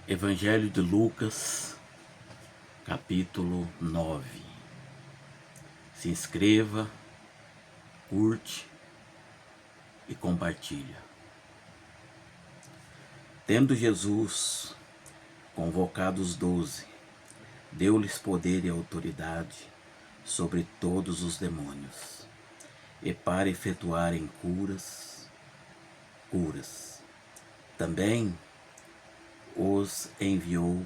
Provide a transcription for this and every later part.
Evangelho de Lucas, capítulo 9. Se inscreva, curte e compartilha. Tendo Jesus convocado os 12, deu-lhes poder e autoridade sobre todos os demônios, e para efetuarem curas. Também os enviou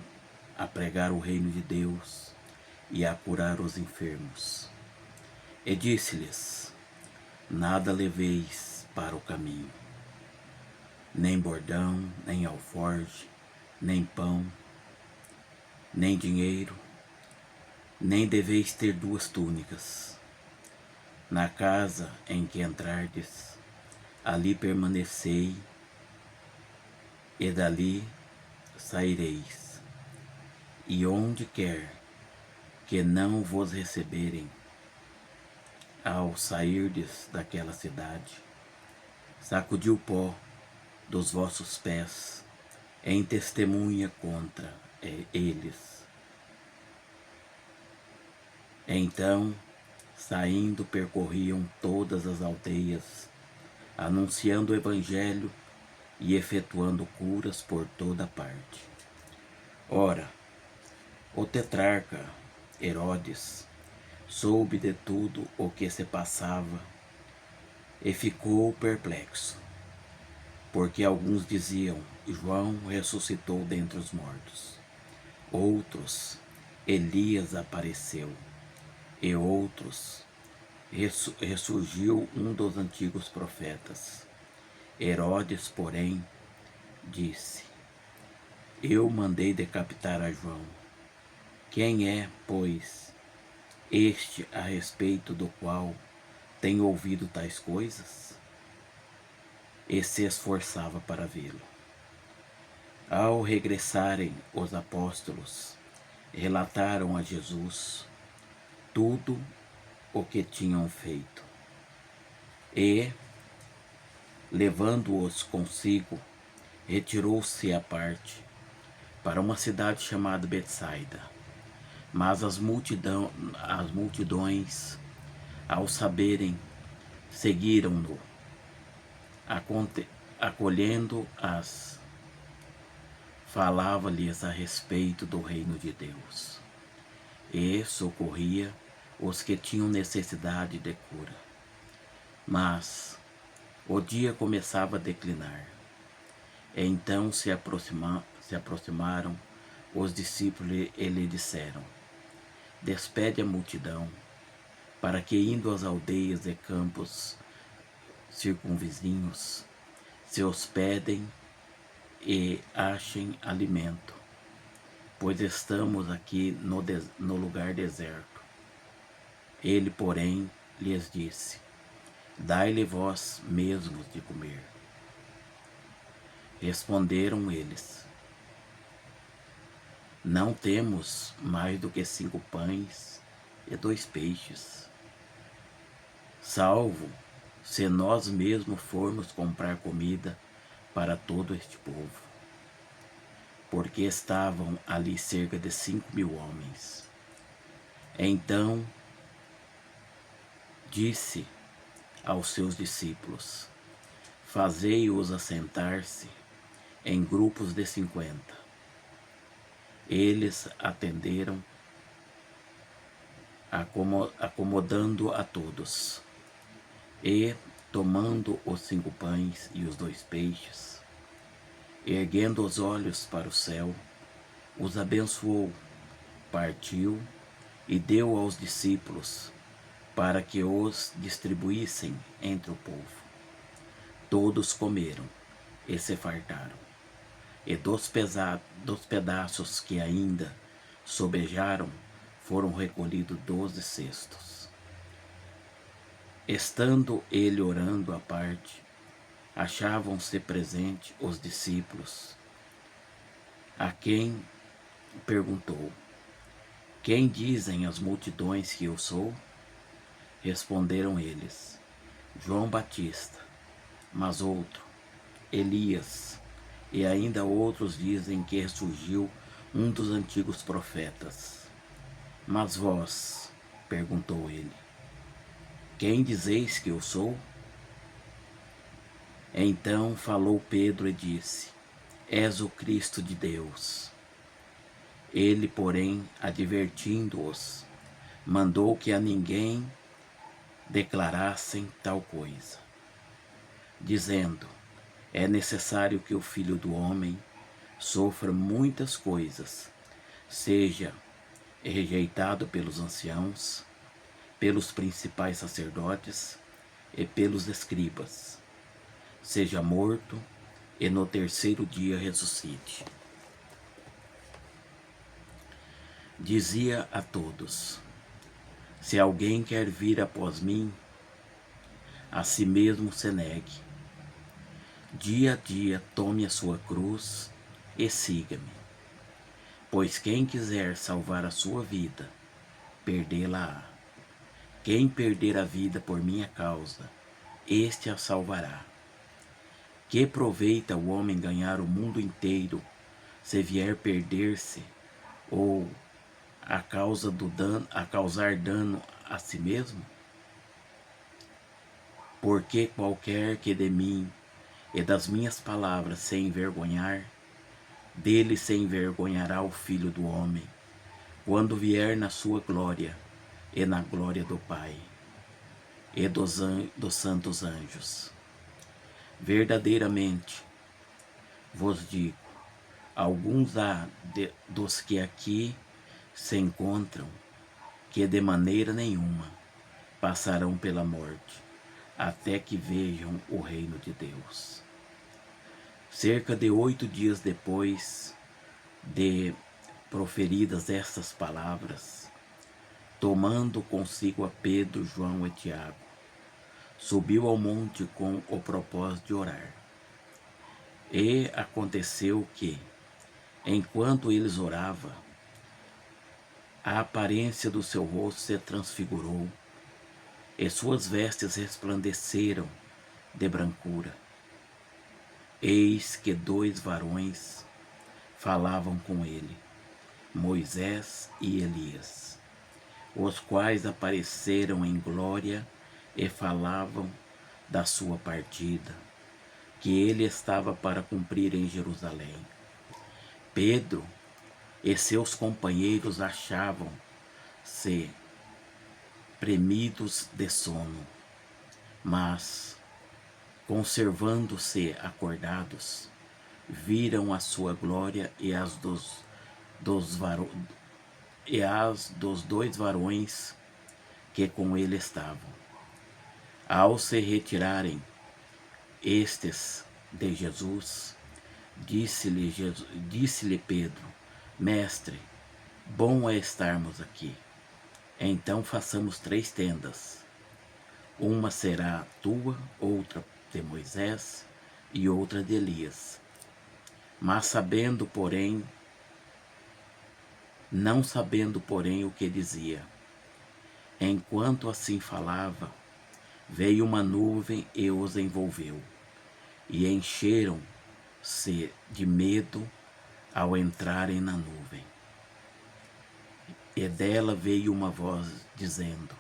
a pregar o reino de Deus e a curar os enfermos. E disse-lhes: nada leveis para o caminho, nem bordão, nem alforje, nem pão, nem dinheiro, nem deveis ter 2 túnicas. Na casa em que entrardes, ali permanecei, e dali saireis. E onde quer que não vos receberem, ao sairdes daquela cidade, sacudi o pó dos vossos pés em testemunha contra eles. Então, saindo, percorriam todas as aldeias, anunciando o evangelho e efetuando curas por toda parte. Ora, o tetrarca Herodes soube de tudo o que se passava e ficou perplexo, porque alguns diziam: João ressuscitou dentre os mortos. Outros: Elias apareceu. E outros: ressurgiu um dos antigos profetas. Herodes, porém, disse: eu mandei decapitar a João. Quem é, pois, este a respeito do qual tem ouvido tais coisas? E se esforçava para vê-lo. Ao regressarem os apóstolos, relataram a Jesus tudo o que tinham feito. E, levando-os consigo, retirou-se à parte para uma cidade chamada Betsaida. Mas as multidões, ao saberem, seguiram-no, acolhendo-as, falava-lhes a respeito do reino de Deus, e socorria os que tinham necessidade de cura. Mas o dia começava a declinar. E então se aproximaram os discípulos e lhe disseram: despede a multidão, para que, indo às aldeias e campos circunvizinhos, se hospedem e achem alimento, pois estamos aqui no lugar deserto. Ele, porém, lhes disse: dai-lhe vós mesmos de comer. Responderam eles: não temos mais do que 5 pães e 2 peixes, salvo se nós mesmos formos comprar comida para todo este povo. Porque estavam ali cerca de 5.000 homens. Então disse aos seus discípulos: fazei-os assentar-se em grupos de 50. Eles atenderam, acomodando a todos. E, tomando os 5 pães e os 2 peixes, erguendo os olhos para o céu, os abençoou, partiu e deu aos discípulos, para que os distribuíssem entre o povo. Todos comeram e se fartaram, e dos pedaços que ainda sobejaram foram recolhidos 12 cestos. Estando ele orando à parte, achavam-se presentes os discípulos, a quem perguntou: quem dizem as multidões que eu sou? Responderam eles: João Batista, mas outro, Elias, e ainda outros dizem que ressurgiu um dos antigos profetas. Mas vós, perguntou ele, quem dizeis que eu sou? Então falou Pedro e disse, és o Cristo de Deus. Ele, porém, advertindo-os, mandou que a ninguém declarassem tal coisa, dizendo, é necessário que o Filho do Homem sofra muitas coisas, seja rejeitado pelos anciãos, pelos principais sacerdotes e pelos escribas, seja morto e no terceiro dia ressuscite. Dizia a todos, se alguém quer vir após mim, a si mesmo se negue. Dia a dia tome a sua cruz e siga-me. Pois quem quiser salvar a sua vida, perdê-la-á. Quem perder a vida por minha causa, este a salvará. Que proveita o homem ganhar o mundo inteiro, se vier perder-se, ou a causar dano a si mesmo? Porque qualquer que de mim e das minhas palavras se envergonhar, dele se envergonhará o Filho do Homem, quando vier na sua glória e na glória do Pai e dos santos anjos. Verdadeiramente vos digo, alguns há dos que aqui se encontram que de maneira nenhuma passarão pela morte, até que vejam o reino de Deus. Cerca de 8 dias depois de proferidas estas palavras, tomando consigo a Pedro, João e Tiago, subiu ao monte com o propósito de orar. E aconteceu que, enquanto eles oravam, a aparência do seu rosto se transfigurou, e suas vestes resplandeceram de brancura. Eis que 2 varões falavam com ele, Moisés e Elias, os quais apareceram em glória e falavam da sua partida, que ele estava para cumprir em Jerusalém. Pedro e seus companheiros achavam-se premidos de sono, mas, conservando-se acordados, viram a sua glória e as dos 2 varões que com ele estavam. Ao se retirarem estes de Jesus, disse-lhe Pedro, Mestre, bom é estarmos aqui. Então façamos 3 tendas. Uma será tua, outra de Moisés e outra de Elias. Mas não sabendo, porém, o que dizia. Enquanto assim falava, veio uma nuvem e os envolveu, e encheram-se de medo ao entrarem na nuvem. E dela veio uma voz dizendo,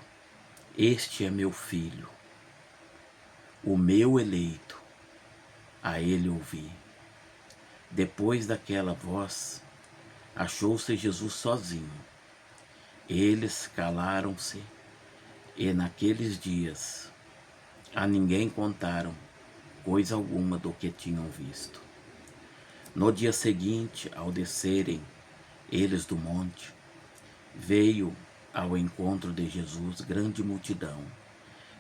este é meu filho, o meu eleito, a ele ouvi. Depois daquela voz, achou-se Jesus sozinho. Eles calaram-se e naqueles dias a ninguém contaram coisa alguma do que tinham visto. No dia seguinte, ao descerem eles do monte, veio ao encontro de Jesus grande multidão,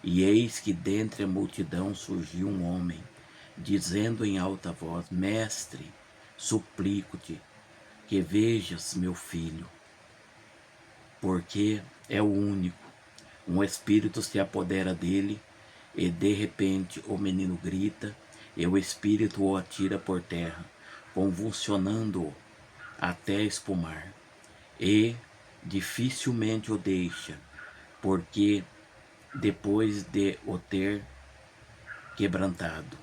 e eis que dentre a multidão surgiu um homem, dizendo em alta voz, Mestre, suplico-te que vejas meu filho, porque é o único. Um espírito se apodera dele, e de repente o menino grita, e o espírito o atira por terra, convulsionando-o até espumar, e dificilmente o deixa, porque depois de o ter quebrantado,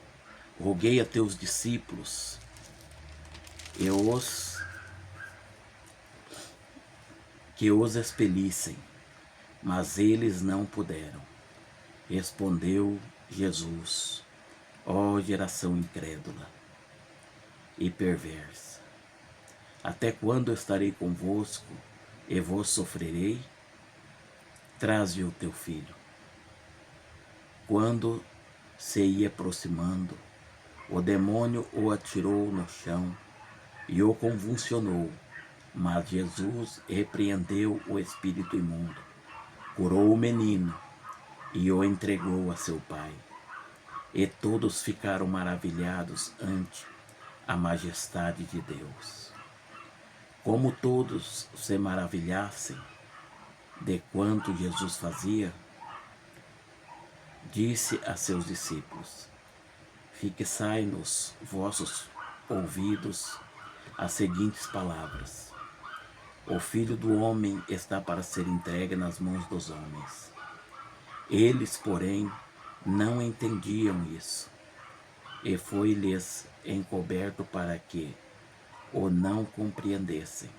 roguei a teus discípulos e que os expelissem, mas eles não puderam. Respondeu Jesus: ó geração incrédula e perversa, até quando estarei convosco e vos sofrerei? Traze o teu filho. Quando se ia aproximando, o demônio o atirou no chão e o convulsionou, mas Jesus repreendeu o espírito imundo, curou o menino e o entregou a seu pai. E todos ficaram maravilhados ante a majestade de Deus. Como todos se maravilhassem de quanto Jesus fazia, disse a seus discípulos: fixai nos vossos ouvidos as seguintes palavras: o Filho do Homem está para ser entregue nas mãos dos homens. Eles, porém, não entendiam isso, e foi-lhes encoberto para que o não compreendessem,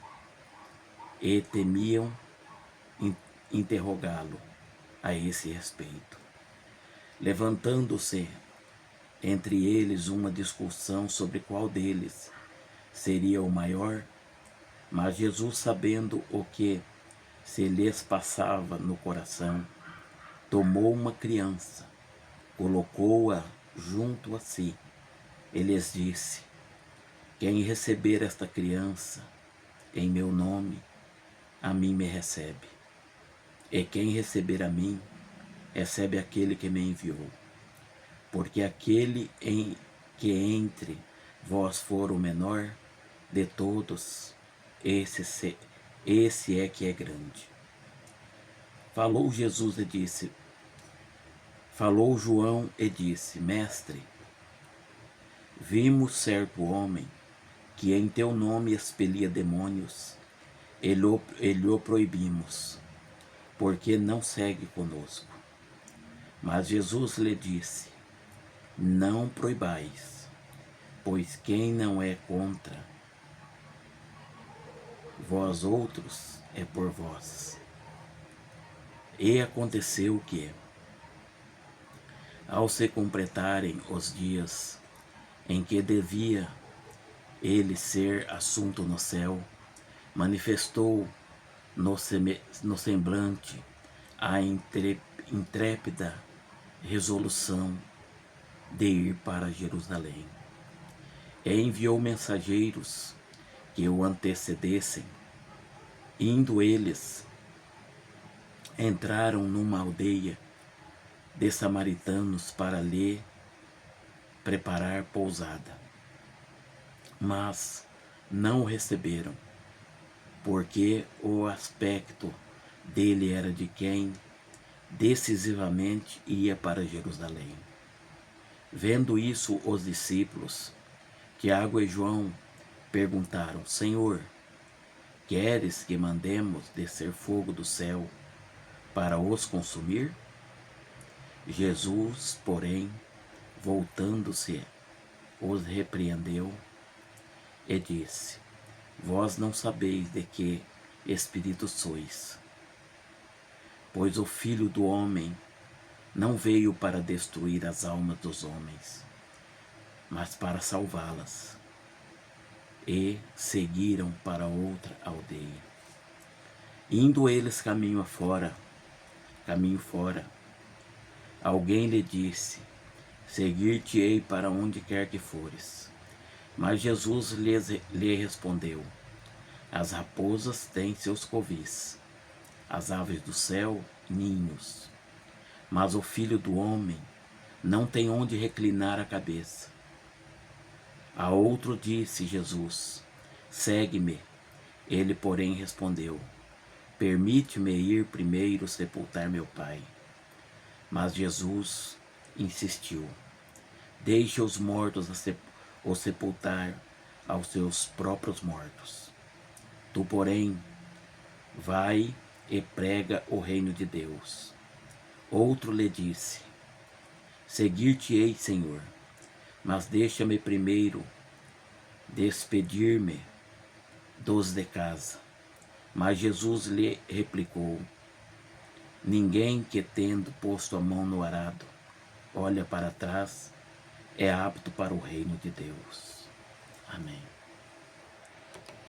e temiam interrogá-lo a esse respeito. Levantando-se entre eles uma discussão sobre qual deles seria o maior, mas Jesus, sabendo o que se lhes passava no coração, tomou uma criança, colocou-a junto a si e lhes disse: quem receber esta criança em meu nome, a mim me recebe. E quem receber a mim, recebe aquele que me enviou. Porque aquele que entre vós for o menor de todos, esse é que é grande. Falou João e disse: mestre, vimos certo homem que em teu nome expelia demônios, e lhe proibimos, porque não segue conosco. Mas Jesus lhe disse: não proibais, pois quem não é contra vós outros é por vós. E aconteceu que, ao se completarem os dias em que devia ele ser assunto no céu, manifestou no semblante a intrépida resolução de ir para Jerusalém. E enviou mensageiros que o antecedessem. Indo eles, entraram numa aldeia de samaritanos para lhe preparar pousada. Mas não o receberam, porque o aspecto dele era de quem decisivamente ia para Jerusalém. Vendo isso, os discípulos, Tiago e João, perguntaram: Senhor, queres que mandemos descer fogo do céu para os consumir? Jesus, porém, voltando-se, os repreendeu e disse: vós não sabeis de que espírito sois, pois o Filho do Homem não veio para destruir as almas dos homens, mas para salvá-las. E seguiram para outra aldeia. Indo eles caminho fora, alguém lhe disse: seguir-te-ei para onde quer que fores. Mas Jesus lhe respondeu: as raposas têm seus covis, as aves do céu ninhos, mas o Filho do Homem não tem onde reclinar a cabeça. A outro disse Jesus: segue-me. Ele, porém, respondeu: permite-me ir primeiro sepultar meu pai. Mas Jesus insistiu: deixe os mortos o sepultar aos seus próprios mortos. Tu, porém, vai e prega o reino de Deus. Outro lhe disse: seguir-te-ei, Senhor, mas deixa-me primeiro despedir-me dos de casa. Mas Jesus lhe replicou: ninguém que, tendo posto a mão no arado, olha para trás, é apto para o reino de Deus. Amém.